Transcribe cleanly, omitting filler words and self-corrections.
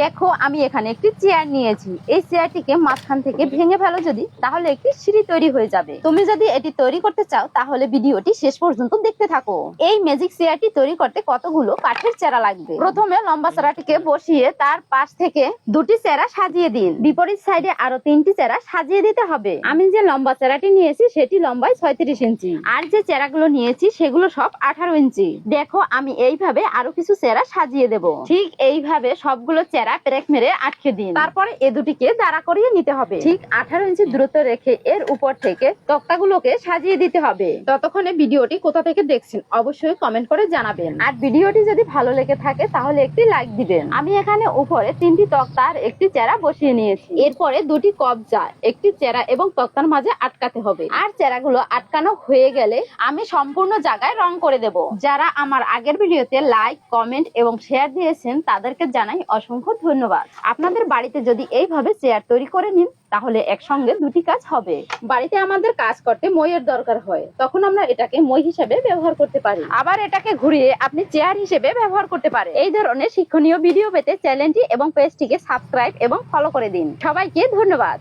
দেখো আমি এখানে একটি চেয়ার নিয়েছি। এই চেয়ারটিকে মাঝখান থেকে ভেঙে ফেলো যদি, তাহলে একটি সিঁড়ি তৈরি হয়ে যাবে। তুমি যদি এটি তৈরি করতে চাও তাহলে ভিডিওটি শেষ পর্যন্ত দেখতে থাকো। এই ম্যাজিক চেয়ারটি তৈরি করতে কতগুলো কাঠের চেরা লাগবে। প্রথমে লম্বা চেরাটিকে বসিয়ে তার পাশ থেকে দুটি চেরা সাজিয়ে দিন। বিপরীত সাইডে আরো তিনটি চেরা সাজিয়ে দিতে হবে। আমি যে লম্বা চেরাটি নিয়েছি সেটি লম্বায় 36 ইঞ্চি, আর যে চেরাগুলো নিয়েছি সেগুলো সব 18 ইঞ্চি। দেখো আমি এইভাবে আরো কিছু চেরা সাজিয়ে দেব। ঠিক এইভাবে সবগুলো চেরা পেরেক মেরে আটকে দিন। তারপরে এ দুটিকে দাঁড়া করিয়ে নিতে হবে। ঠিক 18 ইঞ্চি দূরত্ব রেখে এর উপর থেকে তক্তাগুলোকে সাজিয়ে দিতে হবে। ততক্ষণে ভিডিওটি কোথা থেকে দেখছেন অবশ্যই কমেন্ট করে জানাবেন। আর ভিডিওটি যদি ভালো লেগে থাকে তাহলে একটি লাইক দিবেন। আমি এখানে উপরে 3টি তক্তা আর একটি চেরা বসিয়ে নিয়েছি। এরপরে দুটি কবজা একটি চেরা এবং তক্তার মাঝে আটকাতে হবে। আর চেরাগুলো আটকানো হয়ে গেলে আমি সম্পূর্ণ জায়গায় রং করে দেব। যারা আমার আগের ভিডিওতে লাইক, কমেন্ট এবং শেয়ার দিয়েছেন তাদেরকে জানাই অসংখ্য ধন্যবাদ। আপনাদের বাড়িতে যদি এইভাবে চেয়ার তৈরি করে নিন তাহলে একসঙ্গে দুটি কাজ হবে। বাড়িতে আমাদের কাজ করতে মইয়ের দরকার হয়, তখন আমরা এটাকে মই হিসেবে ব্যবহার করতে পারি। আবার এটাকে ঘুরিয়ে আপনি চেয়ার হিসেবে ব্যবহার করতে পারেন। এই ধরনের শিক্ষণীয় ভিডিও পেতে চ্যানেলটি এবং পেজটিকে সাবস্ক্রাইব এবং ফলো করে দিন। সবাইকে ধন্যবাদ।